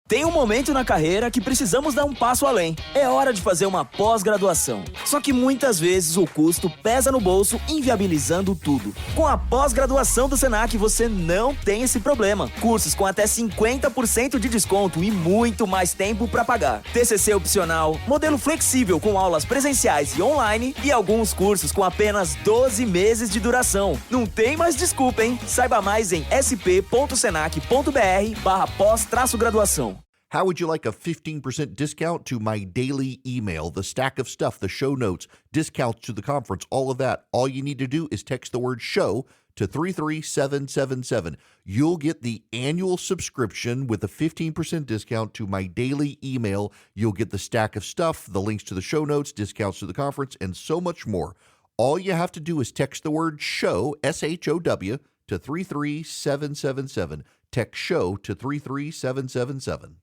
Tem um momento na carreira que precisamos dar um passo além. É hora de fazer uma pós-graduação. Só que muitas vezes o custo pesa no bolso, inviabilizando tudo. Com a pós-graduação do Senac, você não tem esse problema. Cursos com até 50% de desconto e muito mais tempo para pagar. TCC opcional, modelo flexível com aulas presenciais e online e alguns cursos com apenas 12 meses de duração. Não tem mais desculpa, hein? Saiba mais em sp.senac.br/pós-graduação. How would you like a 15% discount to my daily email, the stack of stuff, the show notes, discounts to the conference, all of that? All you need to do is text the word show to 33777. You'll get the annual subscription with a 15% discount to my daily email. You'll get the stack of stuff, the links to the show notes, discounts to the conference, and so much more. All you have to do is text the word show, S-H-O-W, to 33777. Text show to 33777.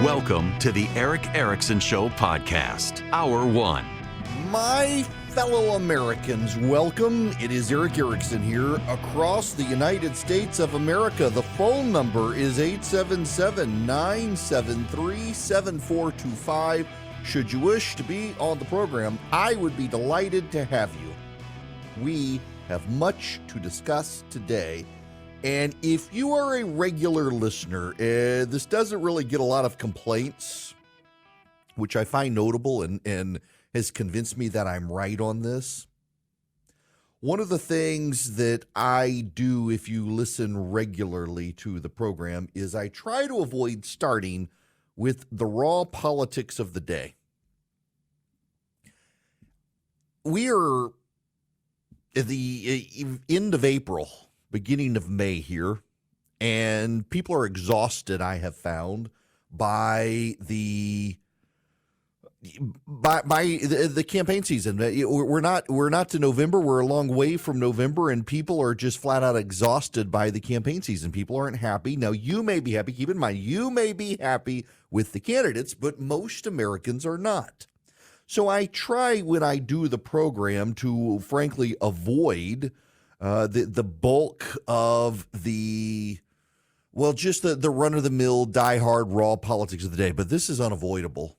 Welcome to the Eric Erickson Show podcast, Hour 1. My fellow Americans, welcome. It is Eric Erickson here across the United States of America. The phone number is 877-973-7425. Should you wish to be on the program, I would be delighted to have you. We have much to discuss today. And if you are a regular listener, this doesn't really get a lot of complaints, which I find notable and has convinced me that I'm right on this. One of the things that I do if you listen regularly to the program is I try to avoid starting with the raw politics of the day. We are at the end of April, beginning of May here, and people are exhausted, I have found, by the campaign season. We're not to November. We're a long way from November, and people are just flat out exhausted by the campaign season. People aren't happy. Now, you may be happy. Keep in mind, you may be happy with the candidates, but most Americans are not. So I try when I do the program to, frankly, avoid the bulk of just the run-of-the-mill, die-hard, raw politics of the day. But this is unavoidable.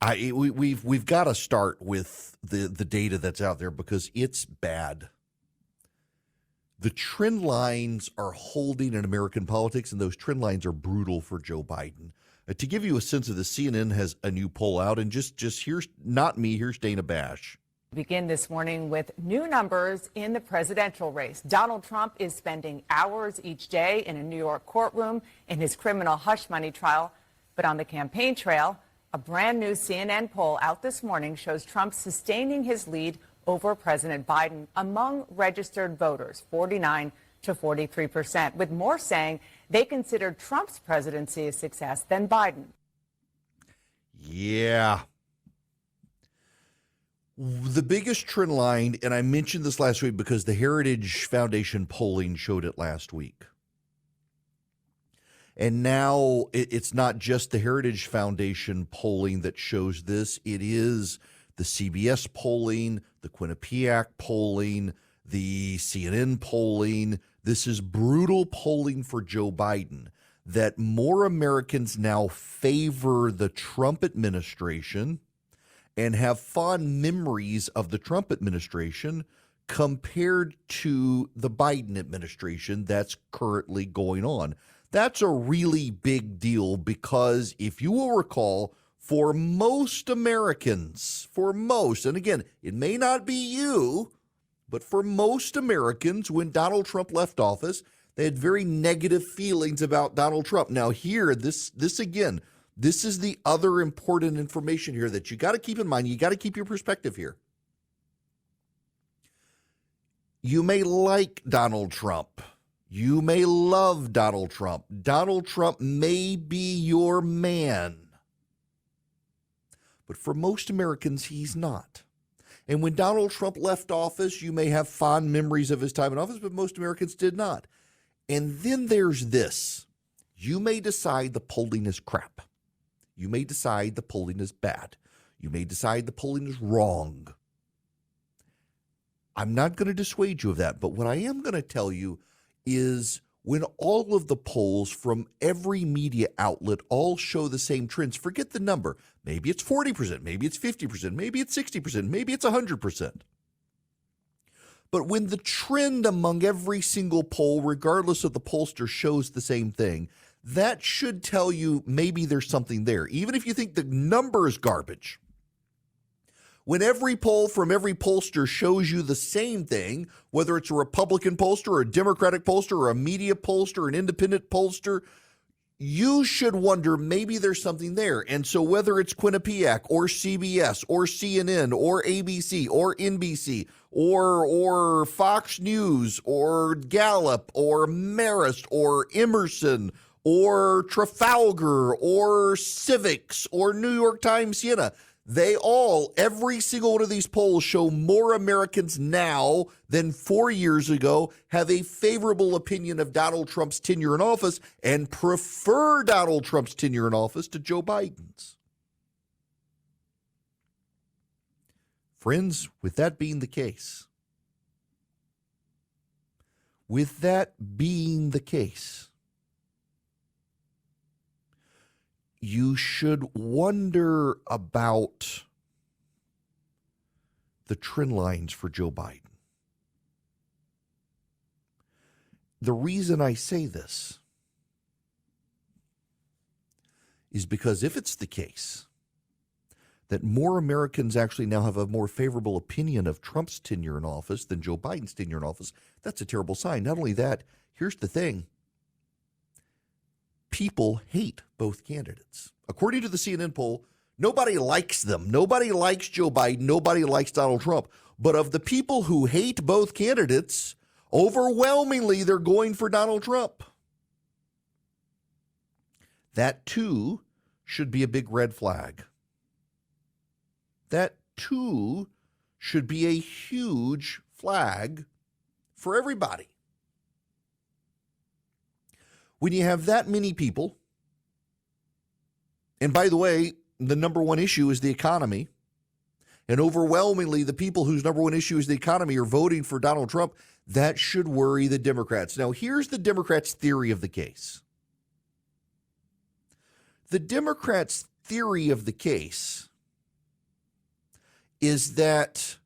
We've got to start with the data that's out there because it's bad. The trend lines are holding in American politics, and those trend lines are brutal for Joe Biden. To give you a sense of this, CNN has a new poll out, and just here's not me, here's Dana Bash. Begin this morning with new numbers in the presidential race. Donald Trump is spending hours each day in a New York courtroom in his criminal hush money trial. But on the campaign trail, a brand new CNN poll out this morning shows Trump sustaining his lead over President Biden among registered voters, 49 to 43%, with more saying they considered Trump's presidency a success than Biden. Yeah. The biggest trend line, and I mentioned this last week because the Heritage Foundation polling showed it last week. And now it's not just the Heritage Foundation polling that shows this. It is the CBS polling, the Quinnipiac polling, the CNN polling. This is brutal polling for Joe Biden, that more Americans now favor the Trump administration and have fond memories of the Trump administration compared to the Biden administration that's currently going on. That's a really big deal because if you will recall, for most Americans, and again, it may not be you, but for most Americans, when Donald Trump left office, they had very negative feelings about Donald Trump. Now here, this again, this is the other important information here that you got to keep in mind. You got to keep your perspective here. You may like Donald Trump. You may love Donald Trump. Donald Trump may be your man. But for most Americans, he's not. And when Donald Trump left office, you may have fond memories of his time in office, but most Americans did not. And then there's this. You may decide the polling is crap. You may decide the polling is bad. You may decide the polling is wrong. I'm not going to dissuade you of that, but what I am going to tell you is when all of the polls from every media outlet all show the same trends, forget the number. Maybe it's 40%, maybe it's 50%, maybe it's 60%, maybe it's 100%. But when the trend among every single poll, regardless of the pollster, shows the same thing, that should tell you maybe there's something there, even if you think the number is garbage. When every poll from every pollster shows you the same thing, whether it's a Republican pollster or a Democratic pollster or a media pollster or an independent pollster, you should wonder maybe there's something there. And so whether it's Quinnipiac or CBS or CNN or ABC or NBC or Fox News or Gallup or Marist or Emerson or Trafalgar or Civics or New York Times Siena, they all, every single one of these polls show more Americans now than 4 years ago have a favorable opinion of Donald Trump's tenure in office and prefer Donald Trump's tenure in office to Joe Biden's. Friends, with that being the case, you should wonder about the trend lines for Joe Biden. The reason I say this is because if it's the case that more Americans actually now have a more favorable opinion of Trump's tenure in office than Joe Biden's tenure in office, that's a terrible sign. Not only that, here's the thing. People hate both candidates. According to the CNN poll, nobody likes them. Nobody likes Joe Biden. Nobody likes Donald Trump. But of the people who hate both candidates, overwhelmingly they're going for Donald Trump. That, too, should be a big red flag. That, too, should be a huge flag for everybody. When you have that many people, and by the way, the number one issue is the economy, and overwhelmingly the people whose number one issue is the economy are voting for Donald Trump, that should worry the Democrats. Now, here's the Democrats' theory of the case. The Democrats' theory of the case is that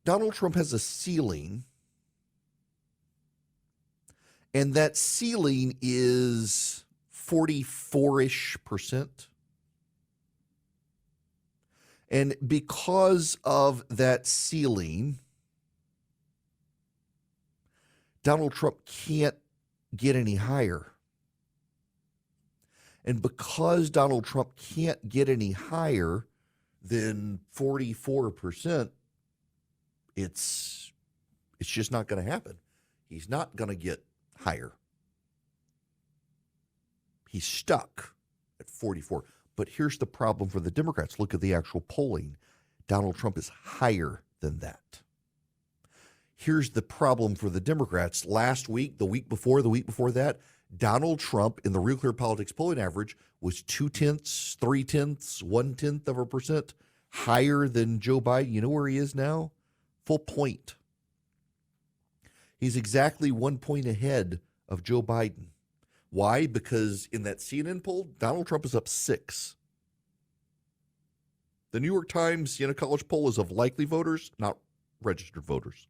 Donald Trump has a ceiling, and that ceiling is 44-ish%. And because of that ceiling, Donald Trump can't get any higher. And because Donald Trump can't get any higher than 44%, it's just not going to happen. He's not going to get higher. He's stuck at 44. But here's the problem for the Democrats. Look at the actual polling. Donald Trump is higher than that. Here's the problem for the Democrats. Last week, the week before that, Donald Trump in the Real Clear Politics polling average was 0.2, 0.3, 0.1% higher than Joe Biden. You know where he is now? Full point. He's exactly 1 point ahead of Joe Biden. Why? Because in that CNN poll, Donald Trump is up 6. The New York Times Siena College poll is of likely voters, not registered voters.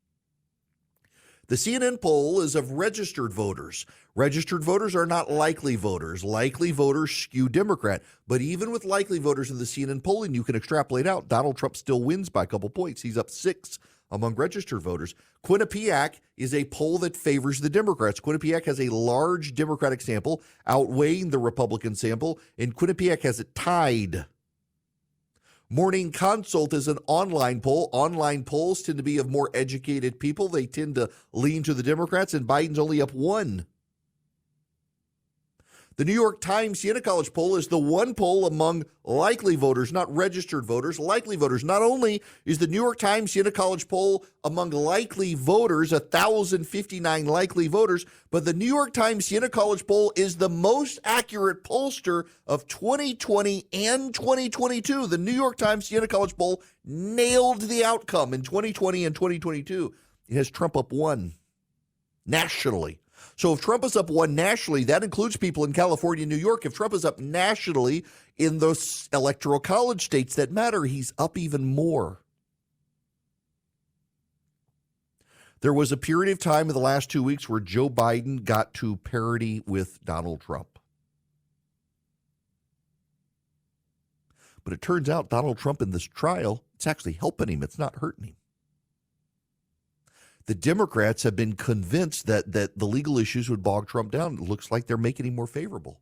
The CNN poll is of registered voters. Registered voters are not likely voters. Likely voters skew Democrat. But even with likely voters in the CNN polling, you can extrapolate out Donald Trump still wins by a couple points. He's up 6 among registered voters. Quinnipiac is a poll that favors the Democrats. Quinnipiac has a large Democratic sample outweighing the Republican sample, and Quinnipiac has it tied. Morning Consult is an online poll. Online polls tend to be of more educated people. They tend to lean to the Democrats, and Biden's only up 1. The New York Times Siena College poll is the one poll among likely voters, not registered voters, likely voters. Not only is the New York Times Siena College poll among likely voters, 1,059 likely voters, but the New York Times Siena College poll is the most accurate pollster of 2020 and 2022. The New York Times Siena College poll nailed the outcome in 2020 and 2022. It has Trump up one nationally. So if Trump is up one nationally, that includes people in California and New York. If Trump is up nationally in those electoral college states that matter, he's up even more. There was a period of time in the last 2 weeks where Joe Biden got to parity with Donald Trump. But it turns out Donald Trump in this trial, it's actually helping him. It's not hurting him. The Democrats have been convinced that the legal issues would bog Trump down. It looks like they're making him more favorable.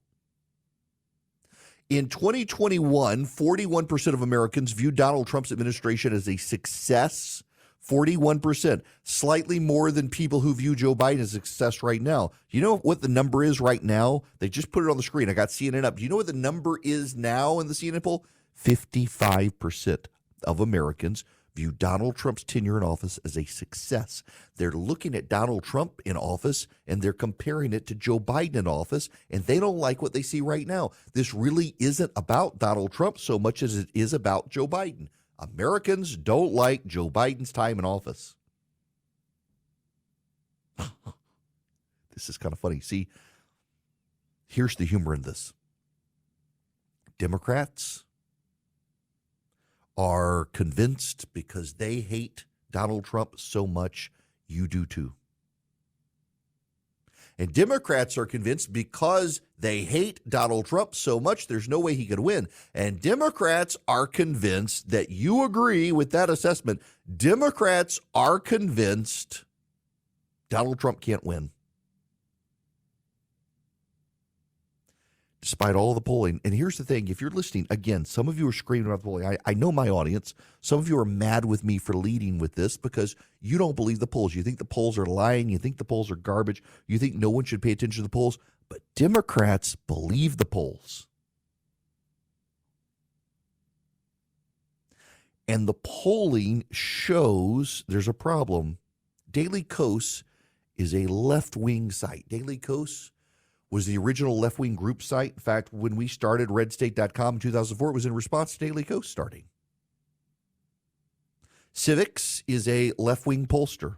In 2021, 41% of Americans viewed Donald Trump's administration as a success. 41%, slightly more than people who view Joe Biden as a success right now. You know what the number is right now? They just put it on the screen. I got CNN up. Do you know what the number is now in the CNN poll? 55% of Americans view Donald Trump's tenure in office as a success. They're looking at Donald Trump in office and they're comparing it to Joe Biden in office, and they don't like what they see right now. This really isn't about Donald Trump so much as it is about Joe Biden. Americans don't like Joe Biden's time in office. This is kind of funny. See, here's the humor in this. Democrats are convinced because they hate Donald Trump so much, you do too. And Democrats are convinced because they hate Donald Trump so much, there's no way he could win. And Democrats are convinced that you agree with that assessment. Democrats are convinced Donald Trump can't win. Despite all the polling. And here's the thing. If you're listening, again, some of you are screaming about the polling. I know my audience. Some of you are mad with me for leading with this because you don't believe the polls. You think the polls are lying. You think the polls are garbage. You think no one should pay attention to the polls. But Democrats believe the polls. And the polling shows there's a problem. Daily Kos is a left-wing site. Daily Kos was the original left-wing group site. In fact, when we started redstate.com in 2004, it was in response to Daily Kos starting. Civics is a left-wing pollster.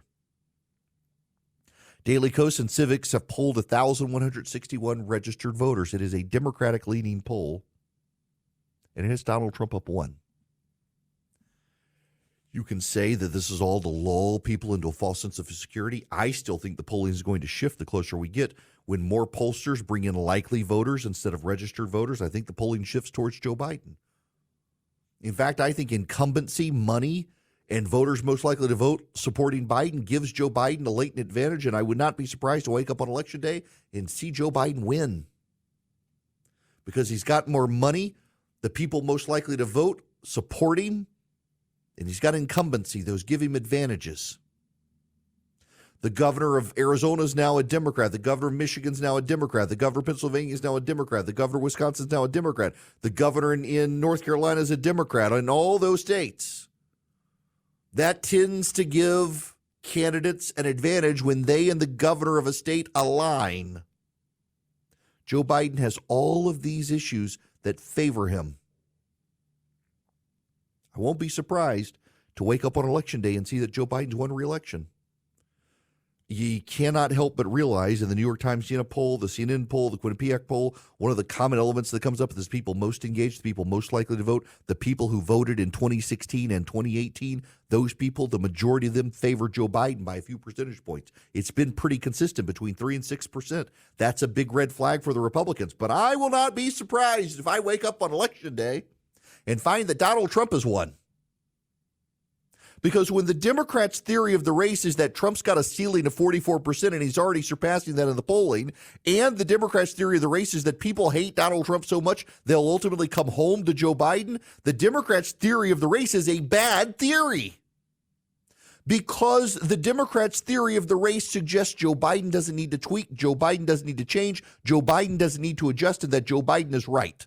Daily Kos and Civics have polled 1,161 registered voters. It is a Democratic-leaning poll, and it has Donald Trump up one. You can say that this is all to lull people into a false sense of security. I still think the polling is going to shift the closer we get. When more pollsters bring in likely voters instead of registered voters, I think the polling shifts towards Joe Biden. In fact, I think incumbency, money, and voters most likely to vote supporting Biden gives Joe Biden a latent advantage, and I would not be surprised to wake up on Election Day and see Joe Biden win. Because he's got more money, the people most likely to vote support him, and he's got incumbency. Those give him advantages. The governor of Arizona is now a Democrat. The governor of Michigan is now a Democrat. The governor of Pennsylvania is now a Democrat. The governor of Wisconsin is now a Democrat. The governor in North Carolina is a Democrat. In all those states, that tends to give candidates an advantage when they and the governor of a state align. Joe Biden has all of these issues that favor him. I won't be surprised to wake up on Election Day and see that Joe Biden's won re-election. You cannot help but realize in the New York Times Siena poll, the CNN poll, the Quinnipiac poll, one of the common elements that comes up is people most engaged, the people most likely to vote, the people who voted in 2016 and 2018, those people, the majority of them favor Joe Biden by a few percentage points. It's been pretty consistent between 3 and 6%. That's a big red flag for the Republicans. But I will not be surprised if I wake up on Election Day and find that Donald Trump has won. Because when the Democrats' theory of the race is that Trump's got a ceiling of 44% and he's already surpassing that in the polling, and the Democrats' theory of the race is that people hate Donald Trump so much they'll ultimately come home to Joe Biden, the Democrats' theory of the race is a bad theory. because the Democrats' theory of the race suggests Joe Biden doesn't need to tweak, Joe Biden doesn't need to change, Joe Biden doesn't need to adjust, and that Joe Biden is right.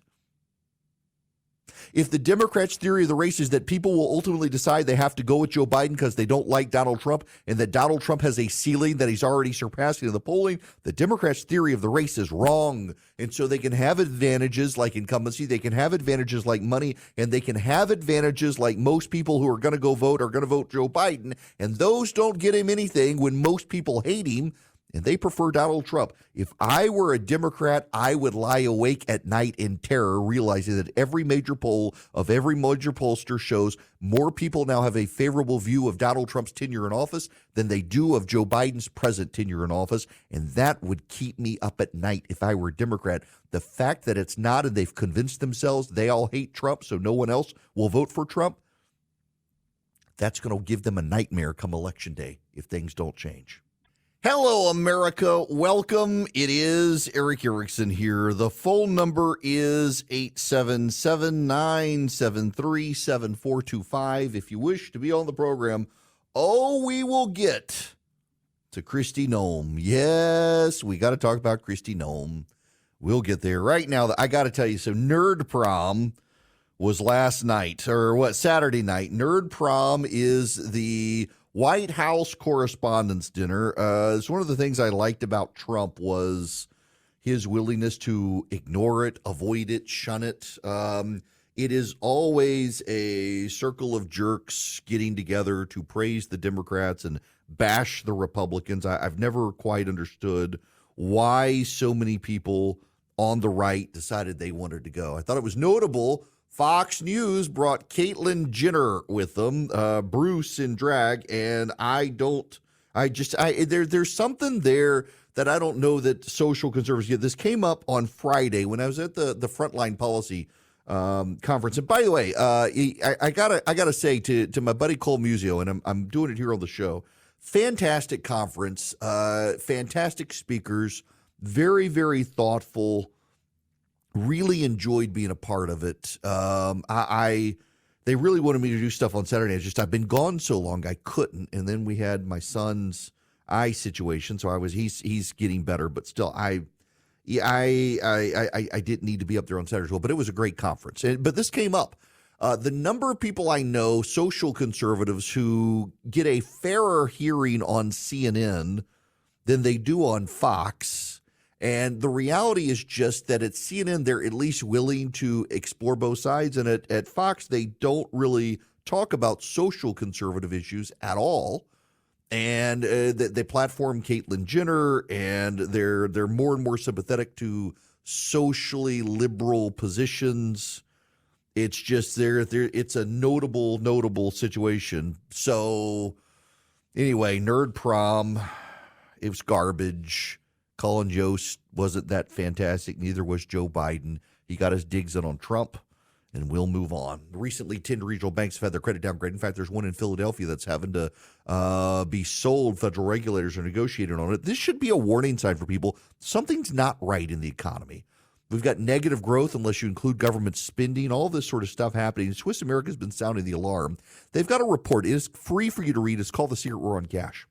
If the Democrats' theory of the race is that people will ultimately decide they have to go with Joe Biden because they don't like Donald Trump and that Donald Trump has a ceiling that he's already surpassing in the polling, the Democrats' theory of the race is wrong. And so they can have advantages like incumbency, they can have advantages like money, and they can have advantages like most people who are going to go vote are going to vote Joe Biden. And those don't get him anything when most people hate him and they prefer Donald Trump. If I were a Democrat, I would lie awake at night in terror, realizing that every major poll of every major pollster shows more people now have a favorable view of Donald Trump's tenure in office than they do of Joe Biden's present tenure in office. And that would keep me up at night if I were a Democrat. The fact that it's not, and they've convinced themselves they all hate Trump, so no one else will vote for Trump, that's going to give them a nightmare come Election Day if things don't change. Hello, America. Welcome. It is Eric Erickson here. The phone number is 877-973-7425. If you wish to be on the program, we will get to Kristi Noem. Yes, we got to talk about Kristi Noem. We'll get there. Right now, I got to tell you, so Nerd Prom was last night, or Saturday night. Nerd Prom is the White House Correspondents' Dinner. It's one of the things I liked about Trump was his willingness to ignore it, avoid it, shun it. It is always a circle of jerks getting together to praise the Democrats and bash the Republicans. I've never quite understood why so many people on the right decided they wanted to go. I thought it was notable Fox News brought Caitlyn Jenner with them, Bruce in drag, and there's something there that I don't know that social conservatives get. This came up on Friday when I was at the Frontline Policy conference. And by the way, I gotta say to my buddy Cole Musio, and I'm doing it here on the show, fantastic conference, fantastic speakers, very, very thoughtful. Really enjoyed being a part of it. They really wanted me to do stuff on Saturday. I've been gone so long I couldn't. And then we had my son's eye situation, so he's getting better, but still I didn't need to be up there on Saturday as well. But it was a great conference. But this came up. The number of people I know, social conservatives, who get a fairer hearing on CNN than they do on Fox. And the reality is just that at CNN, they're at least willing to explore both sides. And at Fox, they don't really talk about social conservative issues at all. And they platform Caitlyn Jenner, and they're more and more sympathetic to socially liberal positions. It's just it's a notable situation. So anyway, Nerd Prom, it was garbage. Colin Jost wasn't that fantastic. Neither was Joe Biden. He got his digs in on Trump, and we'll move on. Recently, 10 regional banks have had their credit downgraded. In fact, there's one in Philadelphia that's having to be sold. Federal regulators are negotiating on it. This should be a warning sign for people. Something's not right in the economy. We've got negative growth unless you include government spending, all this sort of stuff happening. Swiss America's been sounding the alarm. They've got a report. It is free for you to read. It's called The Secret War on Cash.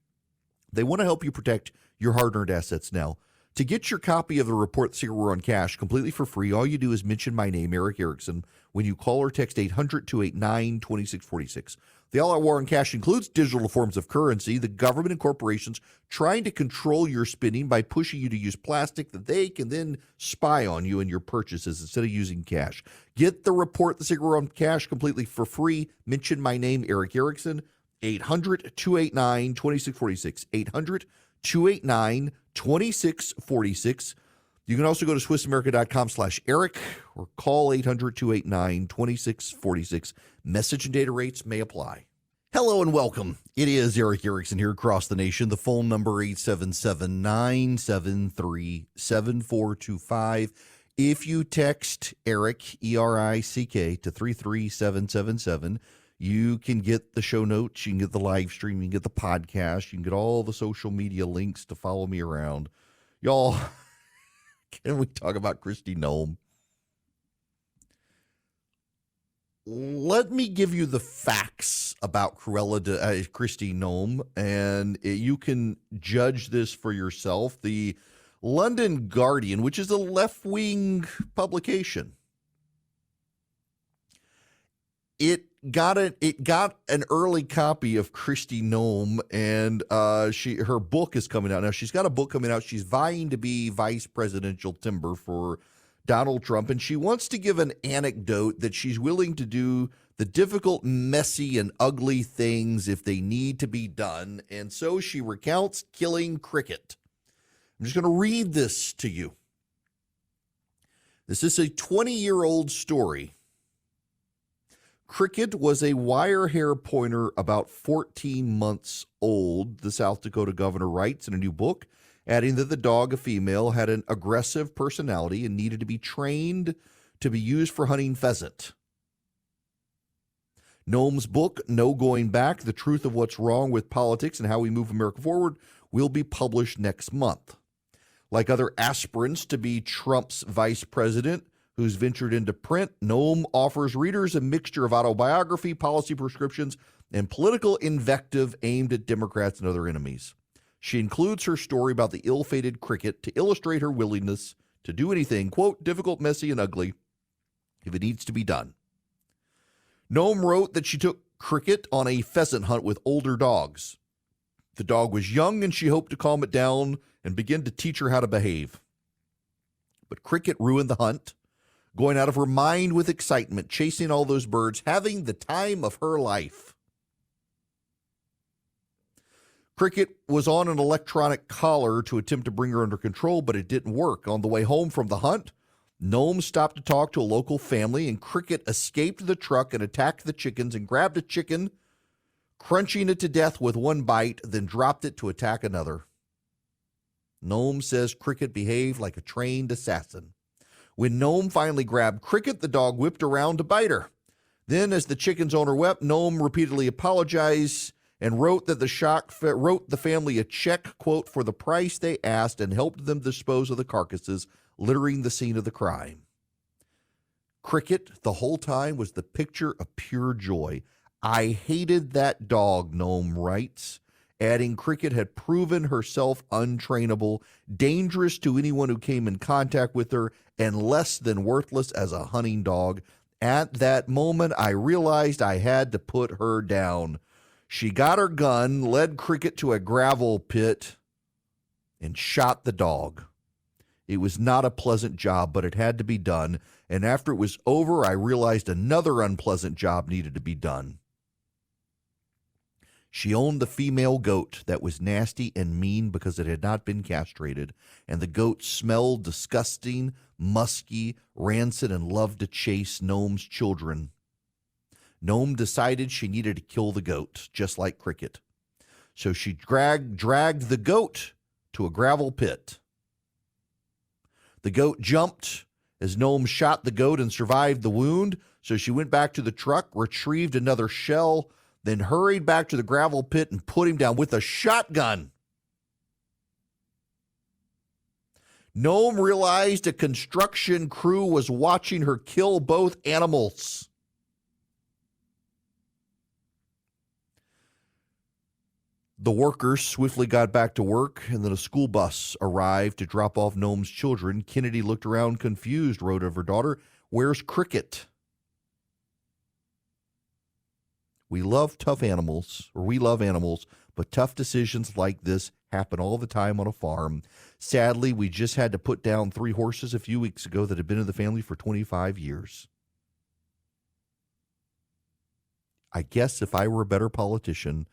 They want to help you protect your hard-earned assets now. To get your copy of the report, The Secret War on Cash, completely for free, all you do is mention my name, Eric Erickson, when you call or text 800-289-2646. The all-out war on cash includes digital forms of currency, the government and corporations trying to control your spending by pushing you to use plastic that they can then spy on you and your purchases instead of using cash. Get the report, The Secret War on Cash, completely for free. Mention my name, Eric Erickson, 800-289-2646, 800-289-2646. You can also go to SwissAmerica.com/Eric or call 800-289-2646. Message and data rates may apply. Hello and welcome. It is Eric Erickson here across the nation. The phone number 877-973-7425. If you text Eric, E-R-I-C-K, to 33777, you can get the show notes, you can get the live stream, you can get the podcast, you can get all the social media links to follow me around. Y'all, can we talk about Kristi Noem? let me give you the facts about Kristi Noem, and you can judge this for yourself. The London Guardian, which is a left-wing publication, it got an early copy of Kristi Noem, and her book is coming out now. She's got a book coming out. She's vying to be vice presidential timber for Donald Trump, and she wants to give an anecdote that she's willing to do the difficult, messy, and ugly things if they need to be done. And so she recounts killing Cricket. I'm just going to read this to you. This is a 20-year-old story. Cricket was a wire hair pointer about 14 months old, the South Dakota governor writes in a new book, adding that the dog, a female, had an aggressive personality and needed to be trained to be used for hunting pheasant. Noem's book, No Going Back, The Truth of What's Wrong with Politics and How We Move America Forward, will be published next month. Like other aspirants to be Trump's vice president who's ventured into print, Noem offers readers a mixture of autobiography, policy prescriptions, and political invective aimed at Democrats and other enemies. She includes her story about the ill-fated Cricket to illustrate her willingness to do anything, quote, difficult, messy, and ugly, if it needs to be done. Noem wrote that she took Cricket on a pheasant hunt with older dogs. The dog was young, and she hoped to calm it down and begin to teach her how to behave. But Cricket ruined the hunt, going out of her mind with excitement, chasing all those birds, having the time of her life. Cricket was on an electronic collar to attempt to bring her under control, but it didn't work. On the way home from the hunt, Noem stopped to talk to a local family, and Cricket escaped the truck and attacked the chickens and grabbed a chicken, crunching it to death with one bite, then dropped it to attack another. Noem says Cricket behaved like a trained assassin. When Noem finally grabbed Cricket, the dog whipped around to bite her. Then, as the chicken's owner wept, Noem repeatedly apologized and wrote the family a check, quote, for the price they asked and helped them dispose of the carcasses littering the scene of the crime. Cricket, the whole time, was the picture of pure joy. I hated that dog, Noem writes, adding Cricket had proven herself untrainable, dangerous to anyone who came in contact with her, and less than worthless as a hunting dog. At that moment, I realized I had to put her down. She got her gun, led Cricket to a gravel pit, and shot the dog. It was not a pleasant job, but it had to be done. And after it was over, I realized another unpleasant job needed to be done. She owned the female goat that was nasty and mean because it had not been castrated, and the goat smelled disgusting, musky, rancid, and loved to chase Noem's children. Noem decided she needed to kill the goat, just like Cricket. So she dragged the goat to a gravel pit. The goat jumped as Noem shot the goat and survived the wound, so she went back to the truck, retrieved another shell, then hurried back to the gravel pit and put him down with a shotgun. Noem realized a construction crew was watching her kill both animals. The workers swiftly got back to work, and then a school bus arrived to drop off Noem's children. Kennedy looked around confused, wrote of her daughter, "Where's Cricket?" We love animals, but tough decisions like this happen all the time on a farm. Sadly, we just had to put down 3 horses a few weeks ago that had been in the family for 25 years. I guess if I were a better politician,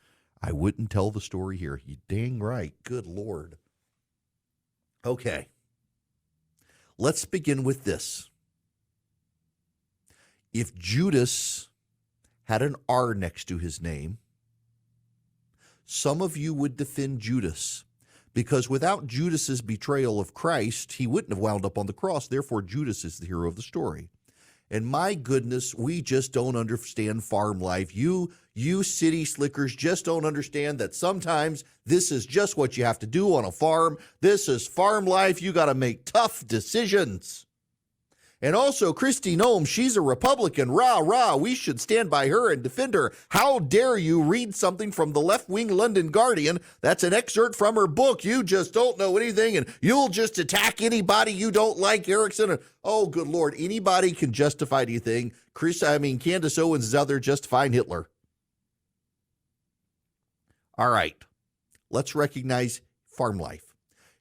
I wouldn't tell the story here. You dang right. Good Lord. Okay. Let's begin with this. If Judas had an R next to his name, some of you would defend Judas, because without Judas's betrayal of Christ, he wouldn't have wound up on the cross. Therefore, Judas is the hero of the story. And my goodness, we just don't understand farm life. You city slickers just don't understand that sometimes this is just what you have to do on a farm. This is farm life. You got to make tough decisions. And also, Kristi Noem, she's a Republican. Rah, rah, we should stand by her and defend her. How dare you read something from the left-wing London Guardian? That's an excerpt from her book. You just don't know anything, and you'll just attack anybody you don't like, Erickson. Oh, good Lord, anybody can justify anything. Candace Owens is out there justifying Hitler. All right, let's recognize farm life.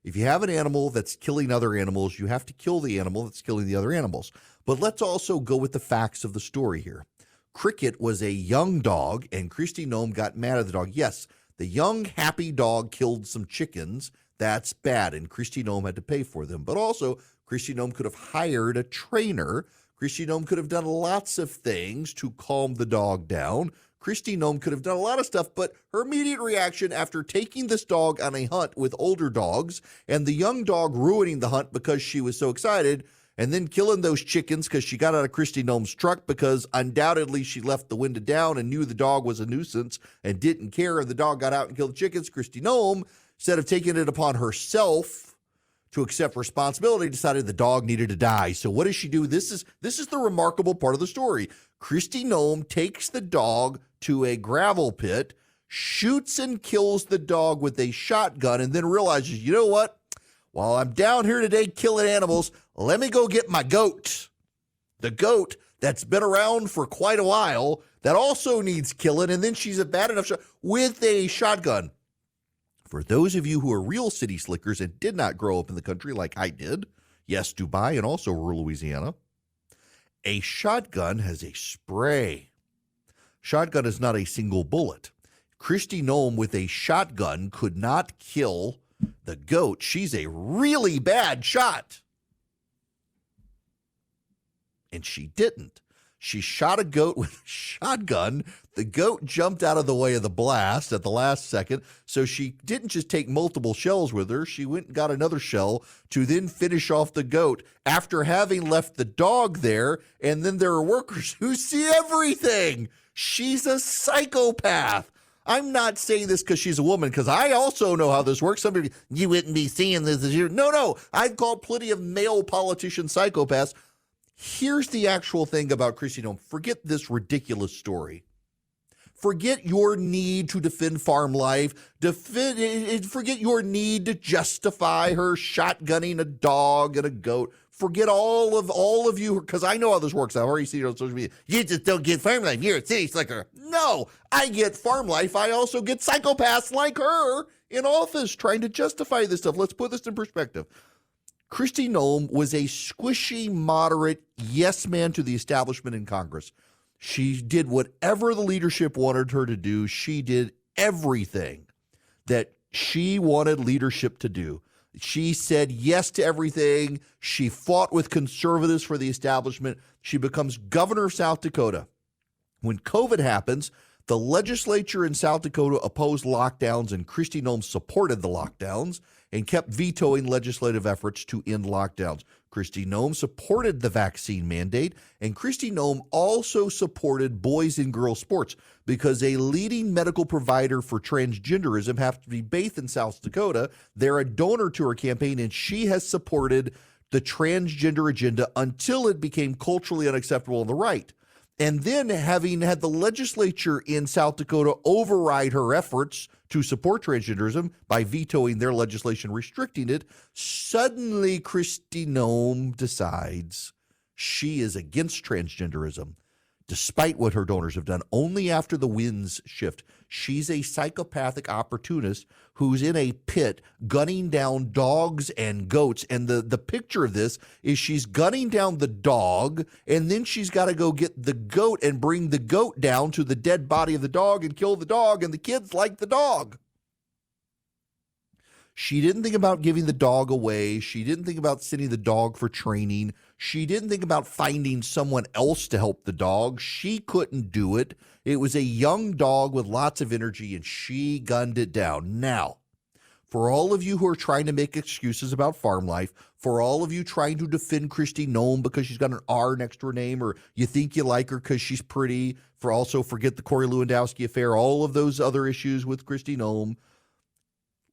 If you have an animal that's killing other animals, you have to kill the animal that's killing the other animals. But let's also go with the facts of the story here. Cricket was a young dog, and Kristi Noem got mad at the dog. Yes, the young, happy dog killed some chickens. That's bad, and Kristi Noem had to pay for them. But also, Kristi Noem could have hired a trainer. Kristi Noem could have done lots of things to calm the dog down. Kristi Noem could have done a lot of stuff, but her immediate reaction after taking this dog on a hunt with older dogs and the young dog ruining the hunt because she was so excited and then killing those chickens because she got out of Kristi Noem's truck because undoubtedly she left the window down and knew the dog was a nuisance and didn't care, and the dog got out and killed the chickens. Kristi Noem, instead of taking it upon herself to accept responsibility, decided the dog needed to die. So what does she do? This is the remarkable part of the story. Kristi Noem takes the dog to a gravel pit, shoots and kills the dog with a shotgun, and then realizes, you know what? While I'm down here today killing animals, let me go get my goat. The goat that's been around for quite a while that also needs killing, and then she's a bad enough shot with a shotgun. For those of you who are real city slickers and did not grow up in the country like I did, yes, Dubai and also rural Louisiana, a shotgun has a spray. Shotgun is not a single bullet. Kristi Noem with a shotgun could not kill the goat. She's a really bad shot. And she didn't. She shot a goat with a shotgun. The goat jumped out of the way of the blast at the last second. So she didn't just take multiple shells with her. She went and got another shell to then finish off the goat after having left the dog there. And then there are workers who see everything. She's a psychopath. I'm not saying this because she's a woman, because I also know how this works. Somebody, you wouldn't be seeing this as you. No. I've called plenty of male politician psychopaths. Here's the actual thing about Kristi Noem. Forget this ridiculous story. Forget your need to defend farm life. Forget your need to justify her shotgunning a dog and a goat. Forget all of you, because I know how this works. I've already seen it on social media. You just don't get farm life. You're a city slicker. No, I get farm life. I also get psychopaths like her in office trying to justify this stuff. Let's put this in perspective. Kristi Noem was a squishy, moderate yes man to the establishment in Congress. She did whatever the leadership wanted her to do. She did everything that she wanted leadership to do. She said yes to everything. She fought with conservatives for the establishment. She becomes governor of South Dakota. When COVID happens, the legislature in South Dakota opposed lockdowns, and Kristi Noem supported the lockdowns and kept vetoing legislative efforts to end lockdowns. Kristi Noem supported the vaccine mandate, and Kristi Noem also supported boys and girls sports because a leading medical provider for transgenderism happens to be based in South Dakota. They're a donor to her campaign, and she has supported the transgender agenda until it became culturally unacceptable on the right. And then, having had the legislature in South Dakota override her efforts to support transgenderism by vetoing their legislation restricting it, suddenly Kristi Noem decides she is against transgenderism, despite what her donors have done. Only after the winds shift. She's a psychopathic opportunist who's in a pit gunning down dogs and goats. And the picture of this is she's gunning down the dog, and then she's got to go get the goat and bring the goat down to the dead body of the dog and kill the dog, and the kids like the dog. She didn't think about giving the dog away. She didn't think about sending the dog for training. She didn't think about finding someone else to help the dog. She couldn't do it. It was a young dog with lots of energy, and she gunned it down. Now, for all of you who are trying to make excuses about farm life, for all of you trying to defend Kristi Noem because she's got an R next to her name, or you think you like her because she's pretty, forget the Corey Lewandowski affair, all of those other issues with Kristi Noem,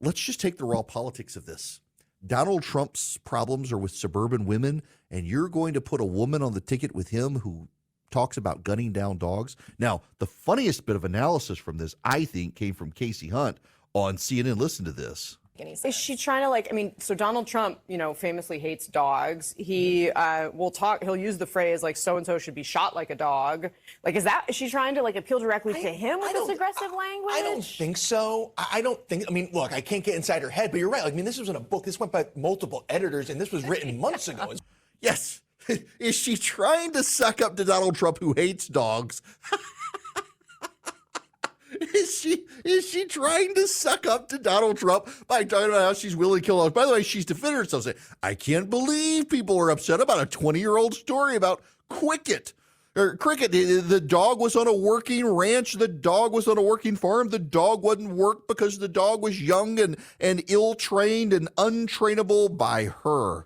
let's just take the raw politics of this. Donald Trump's problems are with suburban women, and you're going to put a woman on the ticket with him who talks about gunning down dogs. Now, the funniest bit of analysis from this, I think, came from Casey Hunt on CNN. Listen to this. Is she trying to so Donald Trump, famously hates dogs. He he'll use the phrase so-and-so should be shot like a dog. Is she trying to appeal directly to him with this aggressive language? I don't think so. I don't think, look, I can't get inside her head, but you're right. This was in a book. This went by multiple editors, and this was written months ago. Yes. Is she trying to suck up to Donald Trump, who hates dogs? Is she trying to suck up to Donald Trump by talking about how she's willing to kill dogs? By the way, she's defended herself, saying, I can't believe people are upset about a 20-year-old story about Cricket. The dog was on a working ranch. The dog was on a working farm. The dog wouldn't work because the dog was young and ill-trained and untrainable by her.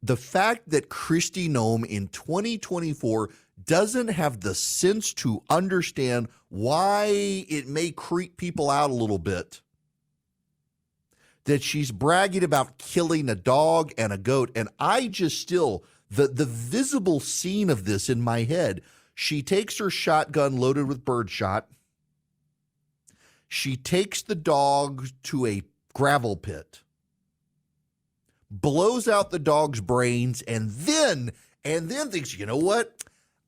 The fact that Kristi Noem in 2024 doesn't have the sense to understand why it may creep people out a little bit, that she's bragging about killing a dog and a goat, and I just still, the visible scene of this in my head, she takes her shotgun loaded with birdshot, she takes the dog to a gravel pit, blows out the dog's brains, and then thinks, you know what?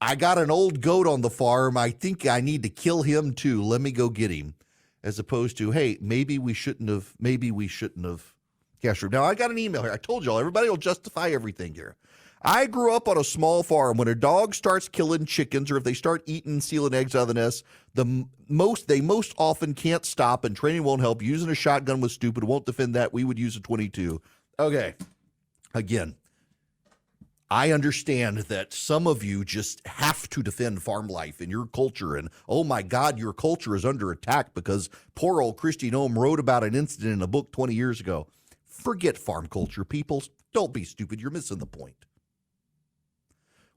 I got an old goat on the farm. I think I need to kill him too. Let me go get him. As opposed to, hey, maybe we shouldn't have castrated. Now, I got an email here. I told y'all, everybody will justify everything here. I grew up on a small farm. When a dog starts killing chickens, or if they start eating, stealing eggs out of the nest, they most often can't stop, and training won't help. Using a shotgun was stupid. Won't defend that. We would use a .22. Okay. Again, I understand that some of you just have to defend farm life and your culture, and oh my God, your culture is under attack because poor old Kristi Noem wrote about an incident in a book 20 years ago. Forget farm culture, people. Don't be stupid. You're missing the point.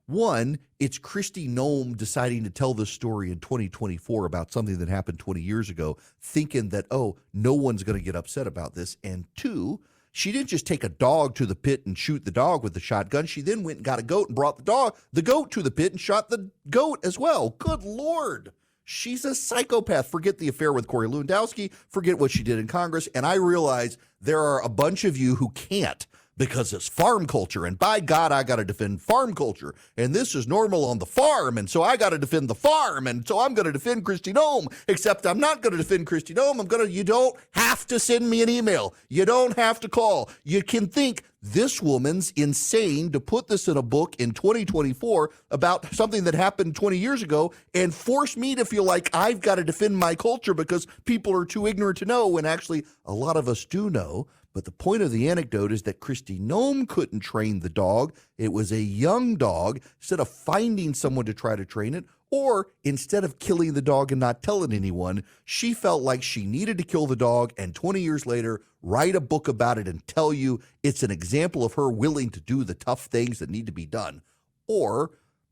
One, it's Kristi Noem deciding to tell this story in 2024 about something that happened 20 years ago, thinking that, oh, no one's going to get upset about this. And two, she didn't just take a dog to the pit and shoot the dog with the shotgun. She then went and got a goat and brought the goat to the pit and shot the goat as well. Good Lord. She's a psychopath. Forget the affair with Corey Lewandowski. Forget what she did in Congress. And I realize there are a bunch of you who can't because it's farm culture. And by God, I got to defend farm culture. And this is normal on the farm. And so I got to defend the farm. And so I'm going to defend Kristi Noem, except I'm not going to defend Kristi Noem. You don't have to send me an email. You don't have to call. You can think this woman's insane to put this in a book in 2024 about something that happened 20 years ago and force me to feel like I've got to defend my culture because people are too ignorant to know, when actually a lot of us do know. But the point of the anecdote is that Kristi Noem couldn't train the dog. It was a young dog. Instead of finding someone to try to train it, or instead of killing the dog and not telling anyone, she felt like she needed to kill the dog and 20 years later write a book about it and tell you it's an example of her willing to do the tough things that need to be done. Or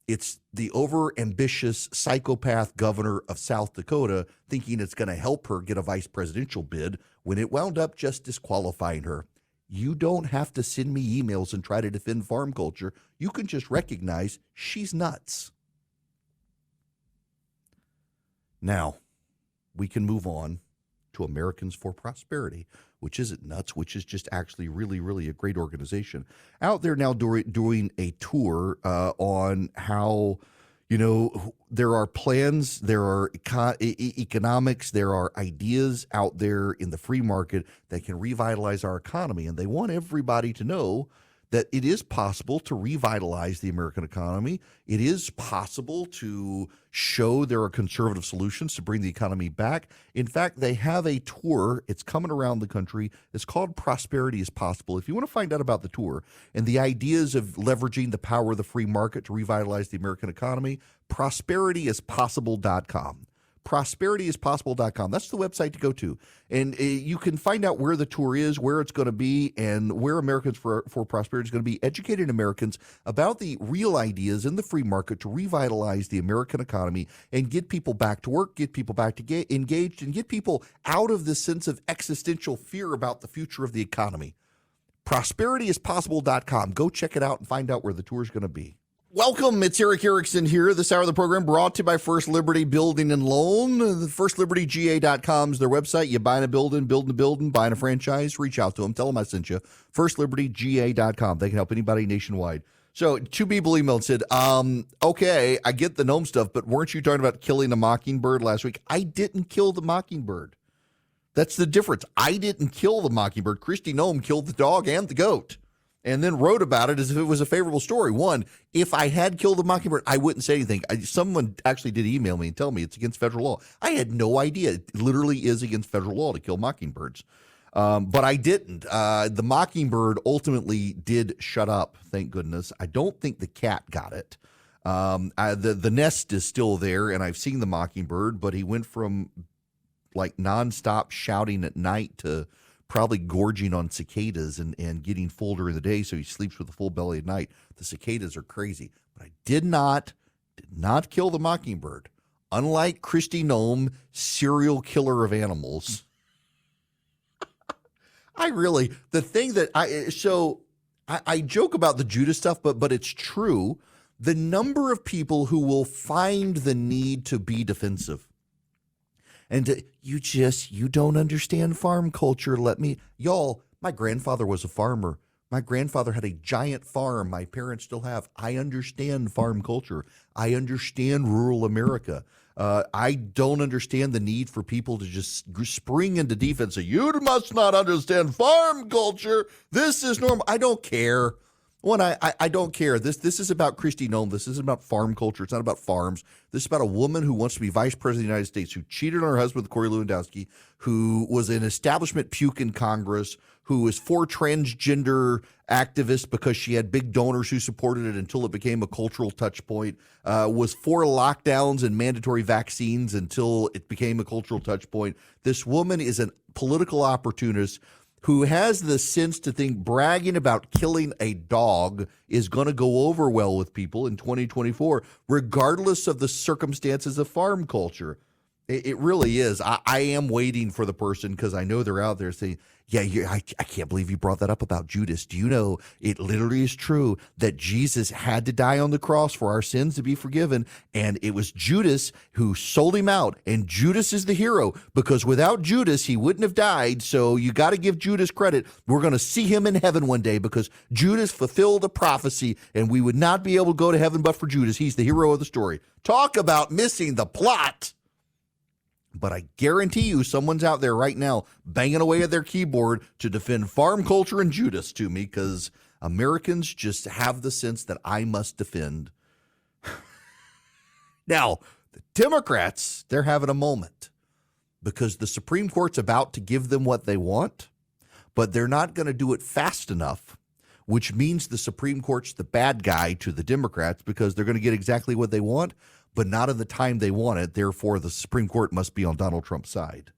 it's the overambitious psychopath governor of South Dakota thinking it's going to help her get a vice presidential bid when it wound up just disqualifying her. You don't have to send me emails and try to defend farm culture. You can just recognize she's nuts. Now, we can move on to Americans for Prosperity, which isn't nuts, which is just actually really, really a great organization. Out there now doing a tour on how, there are plans, there are economics, there are ideas out there in the free market that can revitalize our economy. And they want everybody to know that it is possible to revitalize the American economy. It is possible to show there are conservative solutions to bring the economy back. In fact, they have a tour. It's coming around the country. It's called Prosperity is Possible. If you want to find out about the tour and the ideas of leveraging the power of the free market to revitalize the American economy, prosperityispossible.com. prosperityispossible.com. That's the website to go to. And you can find out where the tour is, where it's going to be, and where Americans for Prosperity is going to be educating Americans about the real ideas in the free market to revitalize the American economy and get people back to work, get people back to engaged, and get people out of this sense of existential fear about the future of the economy. Prosperityispossible.com. Go check it out and find out where the tour is going to be. Welcome. It's Eric Erickson here. This hour of the program brought to you by First Liberty Building and Loan. FirstLibertyGA.com is their website. You buying a building, buying a franchise, reach out to them. Tell them I sent you. FirstLibertyGA.com. They can help anybody nationwide. So two people emailed and said, okay, I get the gnome stuff, but weren't you talking about killing a mockingbird last week? I didn't kill the mockingbird. That's the difference. I didn't kill the mockingbird. Christy Gnome killed the dog and the goat and then wrote about it as if it was a favorable story. One, if I had killed the mockingbird, I wouldn't say anything. Someone actually did email me and tell me it's against federal law. I had no idea. It literally is against federal law to kill mockingbirds. But I didn't. The mockingbird ultimately did shut up, thank goodness. I don't think the cat got it. The nest is still there, and I've seen the mockingbird, but he went from like nonstop shouting at night to probably gorging on cicadas and getting full during the day, so he sleeps with a full belly at night. The cicadas are crazy. But I did not kill the mockingbird. Unlike Christy Gnome, serial killer of animals. I joke about the Judas stuff, but it's true. The number of people who will find the need to be defensive. And you don't understand farm culture. Y'all, my grandfather was a farmer. My grandfather had a giant farm. My parents still have. I understand farm culture. I understand rural America. I don't understand the need for people to just spring into defense. You must not understand farm culture. This is normal. I don't care. I don't care. This is about Christy Gnome. This isn't about farm culture. It's not about farms. This is about a woman who wants to be vice president of the United States, who cheated on her husband with Corey Lewandowski, who was an establishment puke in Congress, who is for transgender activists because she had big donors who supported it until it became a cultural touch point, was for lockdowns and mandatory vaccines until it became a cultural touch point. This woman is a political opportunist who has the sense to think bragging about killing a dog is going to go over well with people in 2024, regardless of the circumstances of farm culture. It really is. I am waiting for the person, because I know they're out there saying, yeah, I can't believe you brought that up about Judas. Do you know it literally is true that Jesus had to die on the cross for our sins to be forgiven? And it was Judas who sold him out. And Judas is the hero, because without Judas, he wouldn't have died. So you got to give Judas credit. We're going to see him in heaven one day because Judas fulfilled a prophecy, and we would not be able to go to heaven but for Judas. He's the hero of the story. Talk about missing the plot. But I guarantee you someone's out there right now banging away at their keyboard to defend farm culture and Judas to me, because Americans just have the sense that I must defend. Now, the Democrats, they're having a moment because the Supreme Court's about to give them what they want, but they're not going to do it fast enough, which means the Supreme Court's the bad guy to the Democrats because they're going to get exactly what they want, but not in the time they want it. Therefore, the Supreme Court must be on Donald Trump's side.